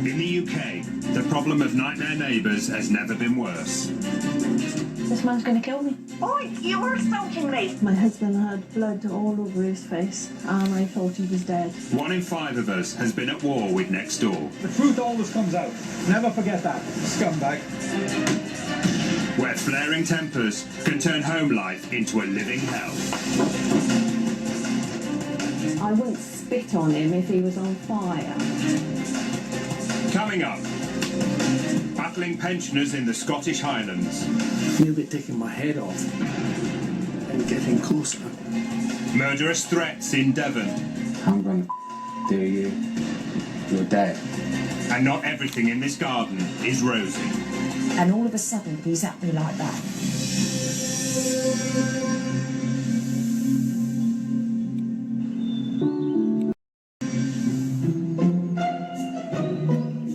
In the UK, the problem of nightmare neighbours has never been worse. This man's going to kill me. Oi, you were stalking me! My husband had blood all over his face and I thought he was dead. 1 in 5 of us has been at war with Nextdoor. The truth always comes out. Never forget that, scumbag. Where flaring tempers can turn home life into a living hell. I wouldn't spit on him if he was on fire. Coming up, battling pensioners in the Scottish Highlands. Nearly taking my head off and getting closer. Murderous threats in Devon. I'm going to do you. You're dead. And not everything in this garden is rosy. And all of a sudden, he's at me like that.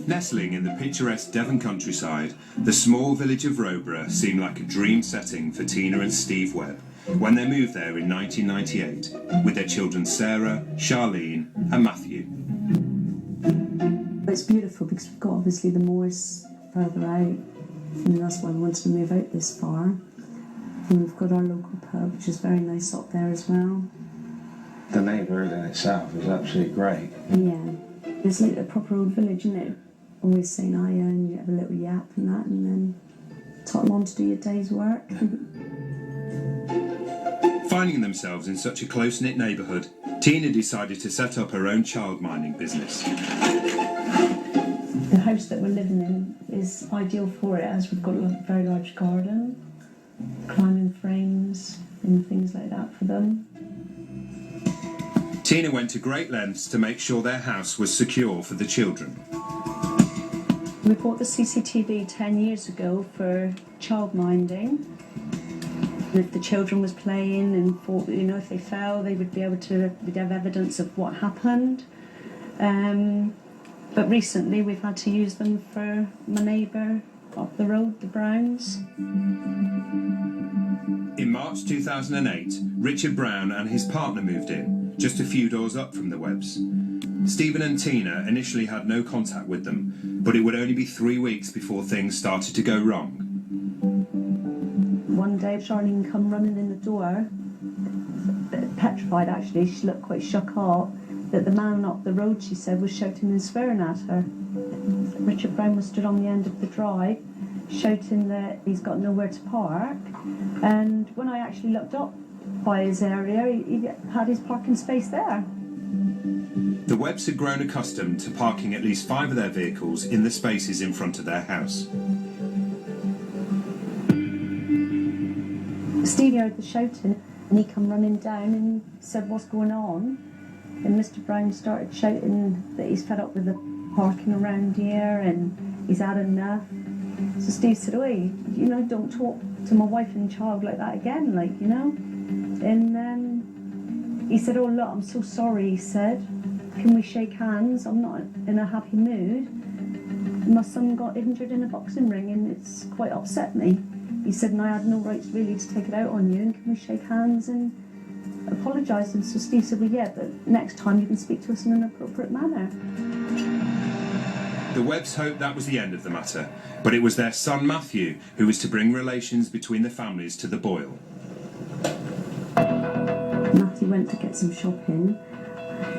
Nestling in the picturesque Devon countryside, the small village of Roborough seemed like a dream setting for Tina and Steve Webb when they moved there in 1998 with their children Sarah, Charlene and Matthew. It's beautiful because we've got obviously the moors further out, and that's why we wanted to move out this far. And we've got our local pub, which is very nice up there as well. The neighbourhood in itself is absolutely great. Yeah, it's like a proper old village, isn't it? Always saying hiya and you have a little yap and that, and then toddle on to do your day's work. Finding themselves in such a close-knit neighbourhood, Tina decided to set up her own child minding business. The house that we're living in is ideal for it, as we've got a very large garden, climbing frames and things like that for them. Tina went to great lengths to make sure their house was secure for the children. We bought the CCTV 10 years ago for child minding. And if the children was playing and thought, you know, if they fell, they would be able to, we'd have evidence of what happened. But recently we've had to use them for my neighbour up the road, the Browns. In March 2008, Richard Brown and his partner moved in, just a few doors up from the Webbs. Stephen and Tina initially had no contact with them, but it would only be 3 weeks before things started to go wrong. One day Charlene come running in the door, a bit petrified actually, she looked quite shook up, that the man up the road, she said, was shouting and swearing at her. Richard Brown was stood on the end of the drive, shouting that he's got nowhere to park, and when I actually looked up by his area, he had his parking space there. The Webbs had grown accustomed to parking at least 5 of their vehicles in the spaces in front of their house. Stevie heard the shouting and he come running down and said, "What's going on?" And Mr. Brown started shouting that he's fed up with the parking around here and he's had enough. So Steve said, "Oi, you know, don't talk to my wife and child like that again, like, you know." And he said, "Oh look, I'm so sorry," he said. "Can we shake hands? I'm not in a happy mood. My son got injured in a boxing ring and it's quite upset me." He said, "And I had no rights really to take it out on you, and can we shake hands and apologise?" And so Steve said, "Well, yeah, but next time you can speak to us in an appropriate manner." The Webbs hoped that was the end of the matter, but it was their son Matthew who was to bring relations between the families to the boil. Matthew went to get some shopping.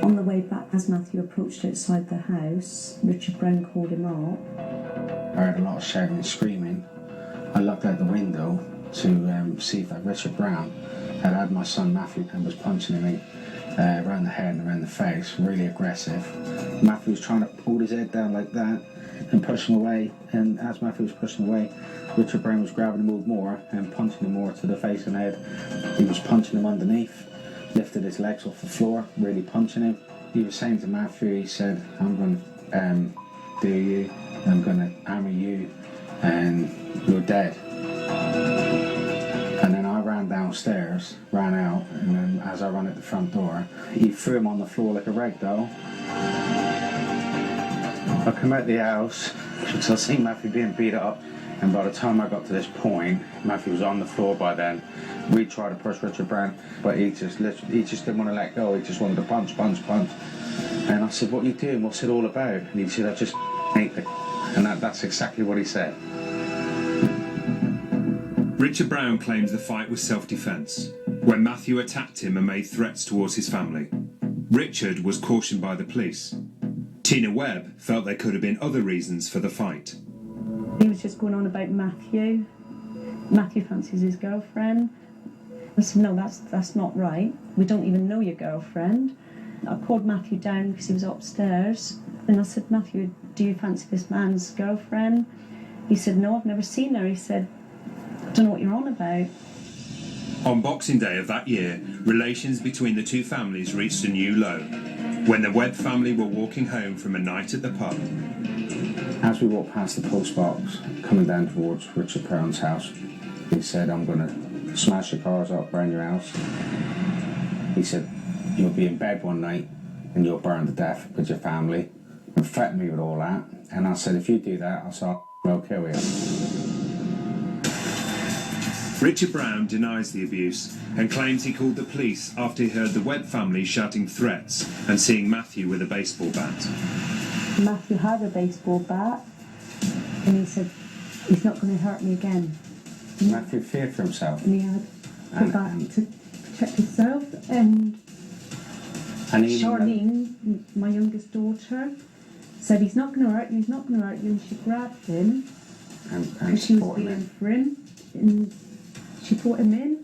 On the way back, as Matthew approached outside the house, Richard Brown called him up. I heard a lot of shouting and screaming. I looked out the window to see if that Richard Brown had my son Matthew and was punching me around the head and around the face, really aggressive. Matthew was trying to hold his head down like that and push him away, and as Matthew was pushing away, Richard Brown was grabbing him more and punching him more to the face and head. He was punching him underneath, lifted his legs off the floor, really punching him. He was saying to Matthew, he said, "I'm going to do you, I'm going to hammer you, and you're dead." And then I ran downstairs, ran out, and then as I ran at the front door, he threw him on the floor like a rag doll. I come out the house because I seen Matthew being beat up, and by the time I got to this point, Matthew was on the floor by then. We tried to push Richard Brown, but he just didn't want to let go. He just wanted to punch. And I said, what are you doing? What's it all about? And he said, I just hate it. And that's exactly what he said. Richard Brown claims the fight was self-defence, when Matthew attacked him and made threats towards his family. Richard was cautioned by the police. Tina Webb felt there could have been other reasons for the fight. He was just going on about Matthew. Matthew fancies his girlfriend. I said, no, that's not right. We don't even know your girlfriend. I called Matthew down because he was upstairs. And I said, Matthew, do you fancy this man's girlfriend? He said, no, I've never seen her. He said, I don't know what you're on about. On Boxing Day of that year, relations between the two families reached a new low, when the Webb family were walking home from a night at the pub. As we walked past the post box, coming down towards Richard Brown's house, he said, I'm going to smash your cars up, burn your house. He said, you'll be in bed one night and you'll burn to death with your family, and threatened me with all that. And I said, if you do that, I'll kill you. Richard Brown denies the abuse and claims he called the police after he heard the Webb family shouting threats and seeing Matthew with a baseball bat. Matthew had a baseball bat, and he said, he's not going to hurt me again. Matthew feared for himself. And he had put that to protect himself. And Charlene, my youngest daughter, said, he's not going to hurt you, he's not going to hurt you. And she grabbed him, and she was feeling for him. And she brought him in,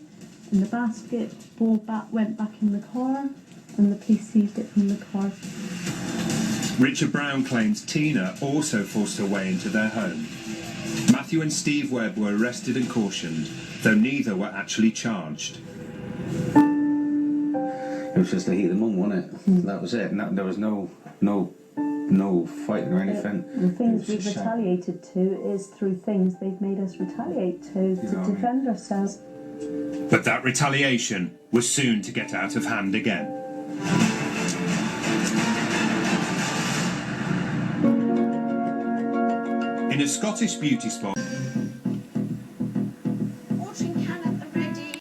and the basketball bat went back in the car, and the police seized it from the car. Richard Brown claims Tina also forced her way into their home. Matthew and Steve Webb were arrested and cautioned, though neither were actually charged. It was just the heat of the moment, wasn't it? That was it. There was no fighting or anything. The things we've retaliated to is through things they've made us retaliate to defend ourselves. But that retaliation was soon to get out of hand again. In a Scottish beauty spot, Watering can at the ready.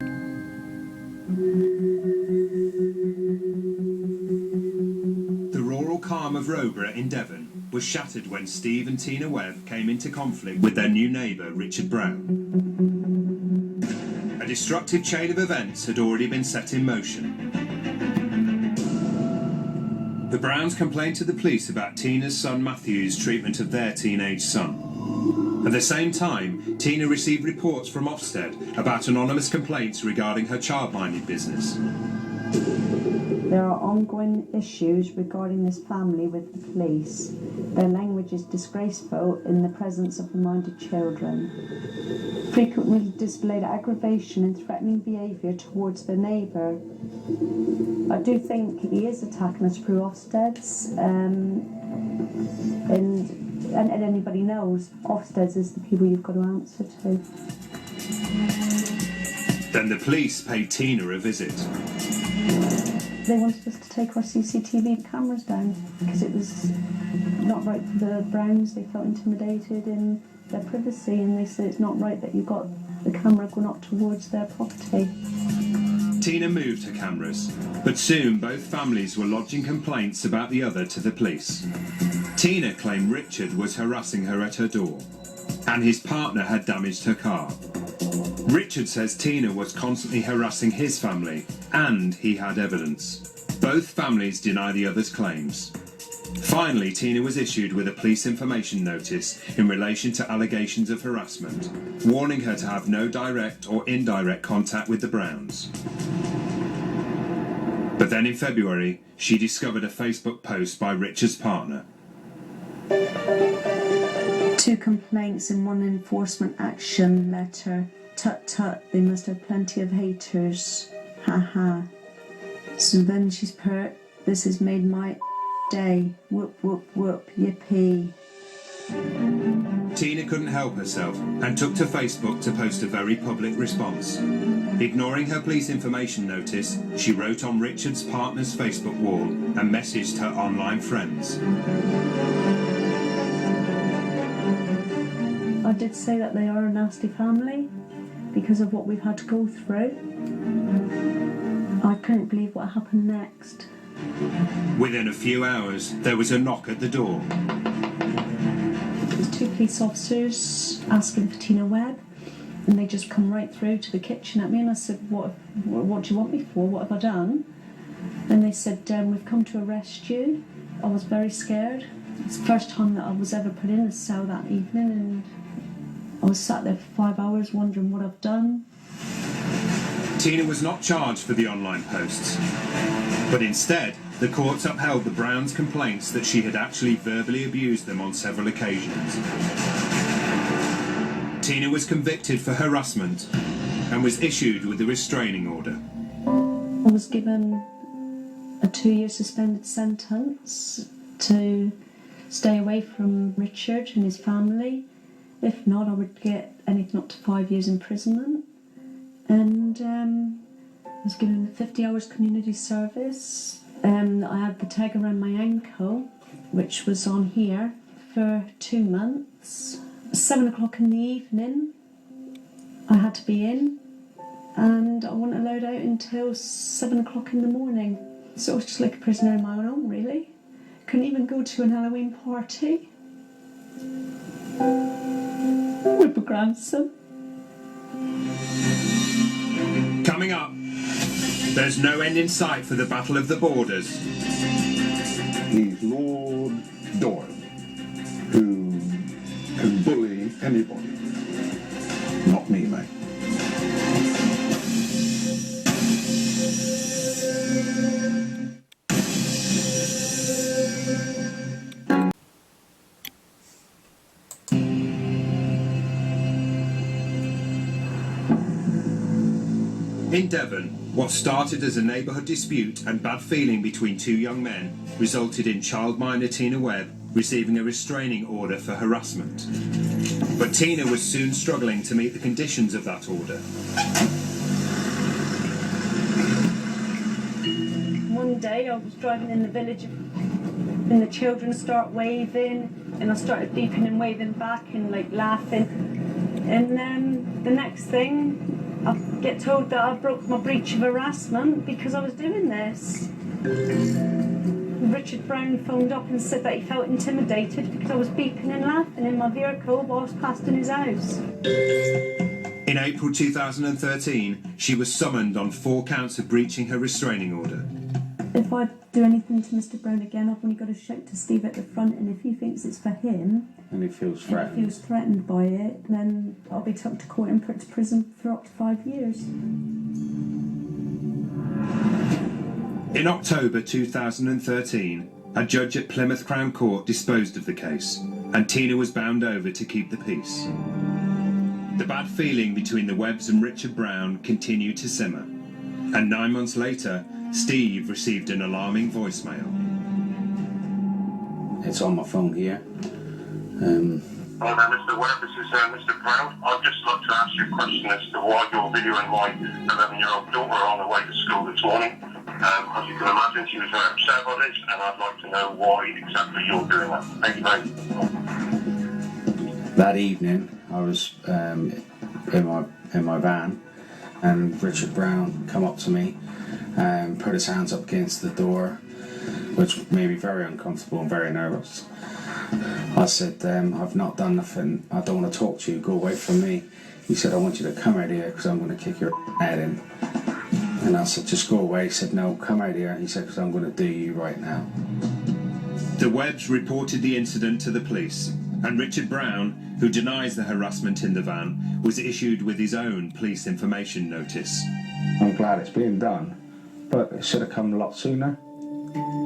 the rural calm of Roborough in Devon was shattered when Steve and Tina Webb came into conflict with their new neighbour, Richard Brown. A destructive chain of events had already been set in motion. The Browns complained to the police about Tina's son Matthew's treatment of their teenage son. At the same time, Tina received reports from Ofsted about anonymous complaints regarding her childminding business. There are ongoing issues regarding this family with the police. Their language is disgraceful in the presence of reminded children. Frequently displayed aggravation and threatening behaviour towards their neighbour. I do think he is attacking us through Ofsted's, and anybody knows Ofsted's is the people you've got to answer to. Then the police paid Tina a visit. They wanted us to take our CCTV cameras down because it was not right for the Browns. They felt intimidated in their privacy, and they said it's not right that you got the camera going up towards their property. Tina moved her cameras, but soon both families were lodging complaints about the other to the police. Tina claimed Richard was harassing her at her door, and his partner had damaged her car. Richard says Tina was constantly harassing his family, and he had evidence. Both families deny the other's claims. Finally, Tina was issued with a police information notice in relation to allegations of harassment, warning her to have no direct or indirect contact with the Browns. But then in February, she discovered a Facebook post by Richard's partner. 2 complaints and 1 enforcement action letter. Tut tut, they must have plenty of haters. Ha ha. So then she's pert. This has made my day. Whoop whoop whoop, yippee. Tina couldn't help herself and took to Facebook to post a very public response. Ignoring her police information notice, she wrote on Richard's partner's Facebook wall and messaged her online friends. I did say that they are a nasty family because of what we've had to go through. I couldn't believe what happened next. Within a few hours, there was a knock at the door. There was 2 police officers asking for Tina Webb, and they just come right through to the kitchen at me, and I said, what do you want me for? What have I done? And they said, we've come to arrest you. I was very scared. It's the first time that I was ever put in a cell that evening, and I was sat there for 5 hours wondering what I've done. Tina was not charged for the online posts, but instead, the courts upheld the Browns' complaints that she had actually verbally abused them on several occasions. Tina was convicted for harassment and was issued with a restraining order. I was given a 2-year suspended sentence to stay away from Richard and his family. If not, I would get anything up to 5 years imprisonment. And I was given 50 hours community service. I had the tag around my ankle, which was on here, for 2 months. 7 o'clock in the evening, I had to be in, and I wasn't allowed out until 7 o'clock in the morning. So I was just like a prisoner in my own home, really. Couldn't even go to an Halloween party with my grandson. Coming up, there's no end in sight for the Battle of the Borders. He's Lord Doyle, who can bully anybody. Not me, mate. In Devon, what started as a neighbourhood dispute and bad feeling between 2 young men resulted in childminder Tina Webb receiving a restraining order for harassment. But Tina was soon struggling to meet the conditions of that order. One day I was driving in the village and the children start waving, and I started beeping and waving back and like laughing. And then the next thing, I get told that I broke my breach of harassment because I was doing this. Richard Brown phoned up and said that he felt intimidated because I was beeping and laughing in my vehicle whilst passing his house. In April 2013, she was summoned on 4 counts of breaching her restraining order. If I do anything to Mr. Brown again, I've only got to shout to Steve at the front, and if he thinks it's for him, And he feels and threatened. he feels threatened by it, then I'll be took to court and put to prison for up to 5 years. In October 2013, a judge at Plymouth Crown Court disposed of the case, and Tina was bound over to keep the peace. The bad feeling between the Webbs and Richard Brown continued to simmer, and 9 months later, Steve received an alarming voicemail. It's on my phone here. Hello there, Mr. Webb, this is Mr. Brown. I'd just like to ask you a question as to why you're videoing my 11-year-old daughter on the way to school this morning. As you can imagine, she was very upset about this, and I'd like to know why exactly you're doing that. Thank you very much. That evening, I was in my van, and Richard Brown come up to me and put his hands up against the door, which made me very uncomfortable and very nervous. I said, I've not done nothing, I don't want to talk to you, go away from me. He said, I want you to come out here because I'm going to kick your head in. And I said, just go away. He said, no, come out here. He said, because I'm going to do you right now. The Webbs reported the incident to the police, and Richard Brown, who denies the harassment in the van, was issued with his own police information notice. I'm glad it's being done, but it should have come a lot sooner.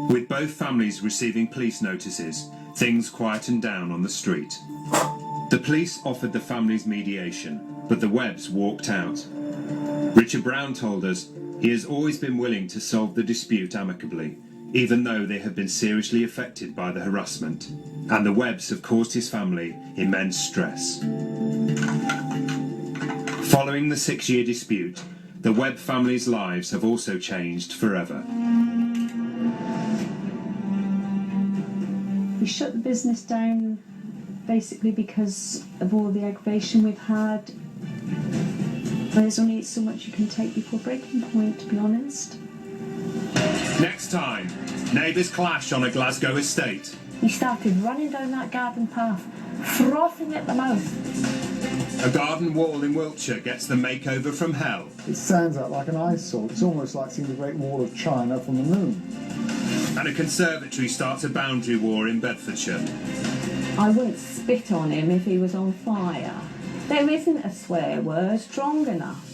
With both families receiving police notices, things quietened down on the street. The police offered the families mediation, but the Webbs walked out. Richard Brown told us he has always been willing to solve the dispute amicably, even though they have been seriously affected by the harassment, and the Webbs have caused his family immense stress. Following the 6-year dispute, the Webb family's lives have also changed forever. We shut the business down basically because of all the aggravation we've had. There's only so much you can take before breaking point, to be honest. Next time Neighbours clash on a Glasgow estate. He started running down that garden path, frothing at the mouth. A garden wall in Wiltshire gets the makeover from hell. It stands out like an eyesore. It's almost like seeing the Great Wall of China from the moon. And a conservatory starts a boundary war in Bedfordshire. I wouldn't spit on him if he was on fire. There isn't a swear word strong enough.